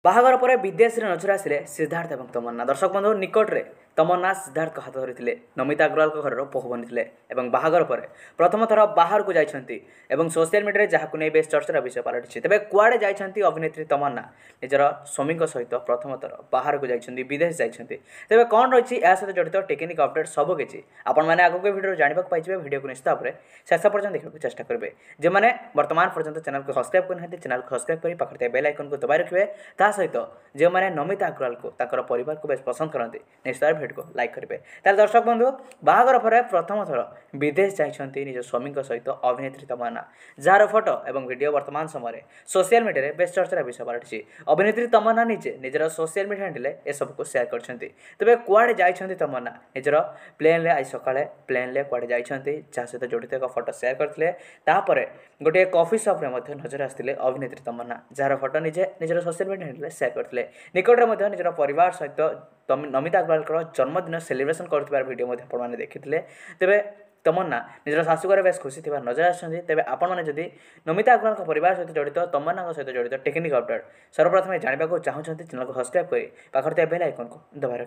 ବାହାଘର ପରେ ବିଦେଶରେ ନଜର ଆସିଲେ ସିଦ୍ଧାର୍ଥ ଏବଂ ତମନ୍ନା। ଦର୍ଶକ ବନ୍ଧୁ, ନିକଟରେ ତମନ୍ନା ସିଦ୍ଧାର୍ଥଙ୍କ ହାତ ଧରିଥିଲେ, ନମିତା ଅଗ୍ରୱାଲଙ୍କ ଘରର ବୋହୂ ବନିଥିଲେ ଏବଂ ବାହାଘର ପରେ ପ୍ରଥମ ଥର ବାହାରକୁ ଯାଇଛନ୍ତି ଏବଂ ସୋସିଆଲ ମିଡ଼ିଆରେ ଯାହାକୁ ନେଇ ବେଶ ଚର୍ଚ୍ଚାର ବିଷୟ ପାଲଟିଛି। ତେବେ କୁଆଡ଼େ ଯାଇଛନ୍ତି ଅଭିନେତ୍ରୀ ତମନ୍ନା? ନିଜର ସ୍ୱାମୀଙ୍କ ସହିତ ପ୍ରଥମ ଥର ବାହାରକୁ ଯାଇଛନ୍ତି, ବିଦେଶ ଯାଇଛନ୍ତି। ତେବେ କ'ଣ ରହିଛି ଏହା ସହିତ ଜଡ଼ିତ ଟେକ୍ନିକ୍ ଅପଡେଟ୍ ସବୁକିଛି ଆପଣମାନେ ଆଗକୁ ଭିଡ଼ିଓରେ ଜାଣିବାକୁ ପାଇଯିବେ। ଭିଡ଼ିଓକୁ ନିଶ୍ଚିତ ଭାବରେ ଶେଷ ପର୍ଯ୍ୟନ୍ତ ଦେଖିବାକୁ ଚେଷ୍ଟା କରିବେ। ଯେଉଁମାନେ ବର୍ତ୍ତମାନ ପର୍ଯ୍ୟନ୍ତ ଚ୍ୟାନେଲକୁ ସବସ୍କ୍ରାଇବ୍ କରିନାହାନ୍ତି, ଚ୍ୟାନେଲକୁ ସବସ୍କ୍ରାଇବ୍ କରି ପାଖରେ ଥିବା ବେଲ୍ ଆଇକନ୍କୁ ଦବାଇ ରଖିବେ। ତା ସହିତ ଯେଉଁମାନେ ନମିତା ଅଗ୍ରୱାଲଙ୍କୁ ତାଙ୍କର ପରିବାରକୁ ବେଶ ପସନ୍ଦ କରନ୍ତି, ନିଶ୍ଚିତ ଭାବରେ ଭିଡ଼ିଓକୁ ଲାଇକ୍ କରିବେ। ତାହେଲେ ଦର୍ଶକ ବନ୍ଧୁ, ବାହାଘର ପରେ ପ୍ରଥମ ଥର ବିଦେଶ ଯାଇଛନ୍ତି ନିଜ ସ୍ୱାମୀଙ୍କ ସହିତ ଅଭିନେତ୍ରୀ ତମନ୍ନା, ଯାହାର ଫଟୋ ଏବଂ ଭିଡ଼ିଓ ବର୍ତ୍ତମାନ ସମୟରେ ସୋସିଆଲ ମିଡ଼ିଆରେ ବେଶ ଚର୍ଚ୍ଚାର ବିଷୟ ପାଲଟିଛି। ଅଭିନେତ୍ରୀ ତମନ୍ନା ନିଜର ସୋସିଆଲ ମିଡ଼ିଆ ହ୍ୟାଣ୍ଡେଲରେ ଏସବୁକୁ ସେୟାର କରିଛନ୍ତି। ତେବେ କୁଆଡ଼େ ଯାଇଛନ୍ତି ତମନ୍ନା? ନିଜର ପ୍ଲେନ୍ରେ ଆଜି ସକାଳେ ପ୍ଲେନ୍ରେ କୁଆଡ଼େ ଯାଇଛନ୍ତି, ଯାହା ସହିତ ଜଡ଼ିତ ଏକ ଫଟୋ ସେୟାର କରିଥିଲେ। ତାପରେ ଗୋଟିଏ କଫି ସପ୍ରେ ମଧ୍ୟ ନଜର ଆସିଥିଲେ ଅଭିନେତ୍ରୀ ତମନ୍ନା, ଯାହାର ଫଟୋ ନିଜର ସୋସିଆଲ ମିଡ଼ିଆ ହ୍ୟାଣ୍ଡେଲରେ ସେୟାର କରିଥିଲେ। ନିକଟରେ ମଧ୍ୟ ନିଜର ପରିବାର ସହିତ ନମିତା ଅଗ୍ରୱାଲଙ୍କର ଜନ୍ମଦିନ ସେଲିବ୍ରେସନ୍ କରୁଥିବାର ଭିଡ଼ିଓ ମଧ୍ୟ ଆପଣମାନେ ଦେଖିଥିଲେ। ତେବେ ତମନ୍ନା ନିଜର ଶାଶୁଘରେ ବେଶ ଖୁସି ଥିବା ନଜର ଆସିଛନ୍ତି। ତେବେ ଆପଣମାନେ ଯଦି ନମିତା ଅଗ୍ରୱାଲଙ୍କ ପରିବାର ସହିତ ଜଡ଼ିତ, ତମନ୍ନାଙ୍କ ସହିତ ଜଡ଼ିତ ଟେକ୍ନିକ୍ ଅପଡେଟ୍ ସର୍ବପ୍ରଥମେ ଜାଣିବାକୁ ଚାହୁଁଛନ୍ତି, ଚ୍ୟାନେଲକୁ ସବସ୍କ୍ରାଇବ୍ କରି ପାଖରେ ଥିବା ବେଲ୍ ଆଇକନ୍କୁ ଦବାଇ ରଖିବେ।